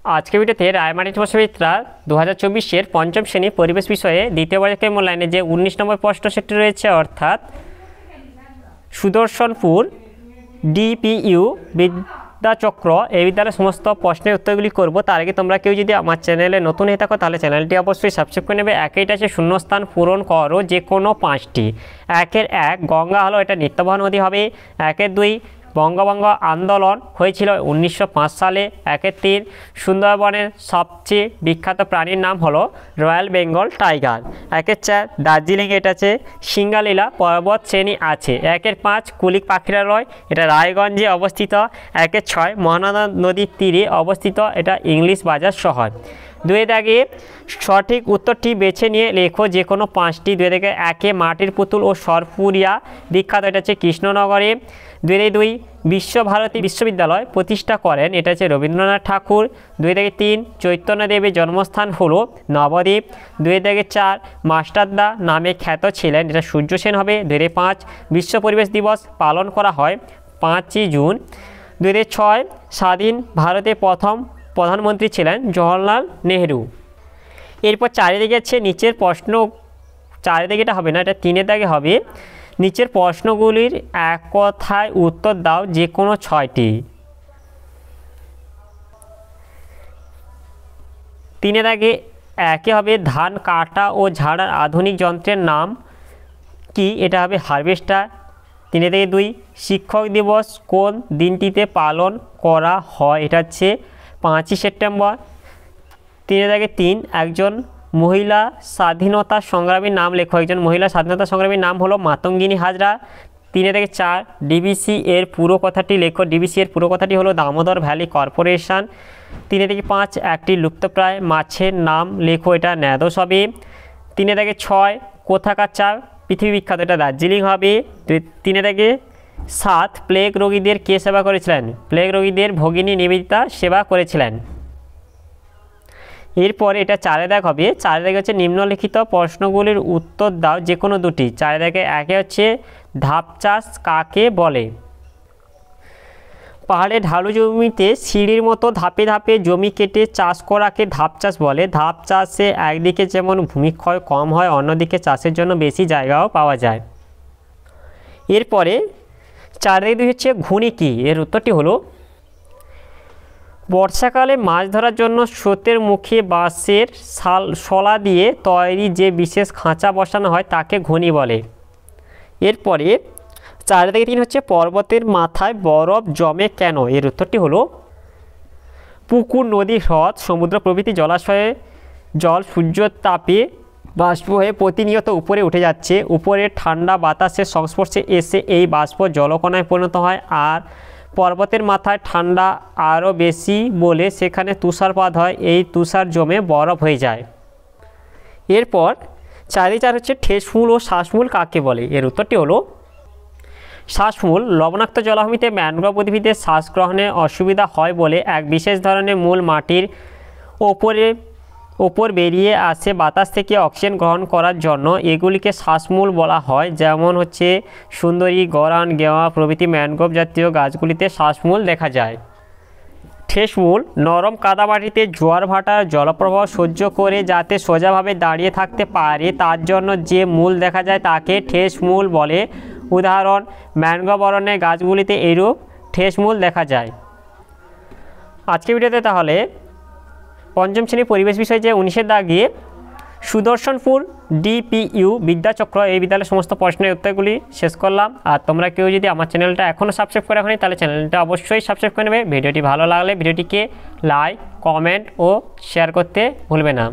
আজকে ভিডিওতে রায়মাটির বসবিত্রা 2024-এর পঞ্চম শ্রেণী পরিবেশ বিষয়ে দ্বিতীয় পর্যায়ে মূল্যায়নে যে 19 নম্বর প্রশ্ন সেটি রয়েছে, অর্থাৎ সুদর্শনপুর ডিপিইউ বিদ্যাচক্র এই বিদ্যালয়ের সমস্ত প্রশ্নের উত্তরগুলি করব। তার আগে তোমরা কেউ যদি আমার চ্যানেলে নতুন হয়ে থাকো তাহলে চ্যানেলটি অবশ্যই সাবস্ক্রাইব করে নেবে। একইটা আছে শূন্যস্থান পূরণ করো যে কোনো 5টি। 1 গঙ্গা হলো এটা নিত্যবহ নদী হবে। 2 বঙ্গভঙ্গ আন্দোলন হয়েছিল 1905 সালে। 3 সুন্দরবনের সবচেয়ে বিখ্যাত প্রাণীর নাম হলো রয়্যাল বেঙ্গল টাইগার। 4 দার্জিলিং এটা আছে সিঙ্গালীলা পর্বত শ্রেণী আছে। 5 কুলিক পাখিরালয় এটা রায়গঞ্জে অবস্থিত। 6 মহানন্দা নদীর তীরে অবস্থিত এটা ইংলিশ বাজার শহর। 2 সঠিক উত্তরটি বেছে নিয়ে লেখো যে কোনো 5টি। 1 মাটির পুতুল ও সরপুরিয়া বিখ্যাত এটা হচ্ছে কৃষ্ণনগরে। 2 বিশ্বভারতী বিশ্ববিদ্যালয় প্রতিষ্ঠা করেন এটা হচ্ছে রবীন্দ্রনাথ ঠাকুর। 2-3 চৈতন্যদেবের জন্মস্থান হলো নবদ্বীপ। 2-4 মাস্টারদা নামে খ্যাত ছিলেন এটা সূর্য সেন হবে। 2-5 বিশ্ব পরিবেশ দিবস পালন করা হয় 5ই জুন। 2-6 স্বাধীন ভারতের প্রথম প্রধানমন্ত্রী ছিলেন জওহরলাল নেহেরু। এরপর 4 আছে নিচের প্রশ্ন, 4 এটা হবে না, এটা 3 হবে। নিচের প্রশ্নগুলির এক কথায় উত্তর দাও যে কোনো 6টি। 3 হবে ধান কাটা ও ঝাড়ার আধুনিক যন্ত্রের নাম কি, এটা হবে হারভেস্টার। 3-2 শিক্ষক দিবস কোন দিনটিতে পালন করা হয়, এটা হচ্ছে 5ই সেপ্টেম্বর। 3 একজন মহিলা স্বাধীনতা সংগ্রামীর নাম লেখো। একজন মহিলা স্বাধীনতা সংগ্রামীর নাম হলো মাতঙ্গিনী হাজরা। 3-4 ডিবিসি এর পুরো কথাটি লেখো। ডিবিসি এর পুরো কথাটি হলো দামোদর ভ্যালি কর্পোরেশন। 3-5 একটি লুপ্তপ্রায় মাছের নাম লেখো, এটা ন্যাদোস হবে। 3-6 কোথাকার চা পৃথিবী বিখ্যাত, এটা দার্জিলিং হবে। 3-7 প্লেগ রোগীদের কে সেবা করেছিলেন, প্লেগ রোগীদের ভগিনী নিবেদিতা সেবা করেছিলেন। এরপর এটা 4 হবে। 4 হচ্ছে নিম্নলিখিত প্রশ্নগুলির উত্তর দাও যে কোনো 2টি। 4 হচ্ছে ধাপ চাষ কাকে বলে। পাহাড়ে ঢালু জমিতে সিঁড়ির মতো ধাপে ধাপে জমি কেটে চাষ করাকে ধাপ চাষ বলে। ধাপ চাষে একদিকে যেমন ভূমিক্ষয় কম হয়, অন্যদিকে চাষের জন্য বেশি জায়গাও পাওয়া যায়। এরপরে 4 হচ্ছে ঘুনি কি, এর উত্তরটি হলো বর্ষাকালে মাছ ধরার জন্য স্রোতের মুখে বাঁশের শলা দিয়ে তৈরি যে বিশেষ খাঁচা বসানো হয় তাকে ঘুনি বলে। এরপরে 4-3 হচ্ছে পর্বতের মাথায় বরফ জমে কেন, এর উত্তরটি হলো পুকুর, নদী, হ্রদ, সমুদ্র প্রভৃতি জলাশয়ে জল সূর্যের তাপে বাষ্প হয়ে প্রতিনিয়ত উপরে উঠে যাচ্ছে। উপরের ঠান্ডা বাতাসের সংস্পর্শে এসে এই বাষ্প জলকণায় পরিণত হয়, আর পর্বতের মাথায় ঠান্ডা আরও বেশি বলে সেখানে তুষারপাত হয়, এই তুষার জমে বরফ হয়ে যায়। এরপর 4 হচ্ছে ঠেসমূল ও শ্বাসমূল কাকে বলে, এর উত্তরটি হলো শ্বাসমূল লবণাক্ত জলাভূমিতে ম্যানগ্রোভ উদ্ভিদের শ্বাস গ্রহণে অসুবিধা হয় বলে এক বিশেষ ধরনের মূল মাটির ওপর বেরিয়ে আসে বাতাস থেকে অক্সিজেন গ্রহণ করার জন্য, এগুলিকে শ্বাসমূল বলা হয়। যেমন হচ্ছে সুন্দরী, গরান, গেওয়া প্রভৃতি ম্যানগ্রোভ জাতীয় গাছগুলিতে শ্বাসমূল দেখা যায়। ঠেসমূল নরম কাদামাটিতে জোয়ার ভাটার জলপ্রবাহ সহ্য করে যাতে সোজাভাবে দাঁড়িয়ে থাকতে পারে তার জন্য যে মূল দেখা যায় তাকে ঠেসমূল বলে। উদাহরণ ম্যানগ্রোভ অরণ্যের গাছগুলিতে এইরূপ ঠেসমূল দেখা যায়। আজকের ভিডিওতে তাহলে পঞ্চম শ্রেণী পরিবেশ বিষয় যে 19 সুদর্শনপুর ডিপিইউ বিদ্যাচক্র এই বিদ্যালয়ের সমস্ত প্রশ্নের উত্তরগুলি শেষ করলাম। আর তোমরা কেউ যদি আমার চ্যানেলটা এখনও সাবস্ক্রাইব করে রাখোনি তাহলে চ্যানেলটা অবশ্যই সাবস্ক্রাইব করে নেবে। ভিডিওটি ভালো লাগলে ভিডিওটিকে লাইক, কমেন্ট ও শেয়ার করতে ভুলবে না।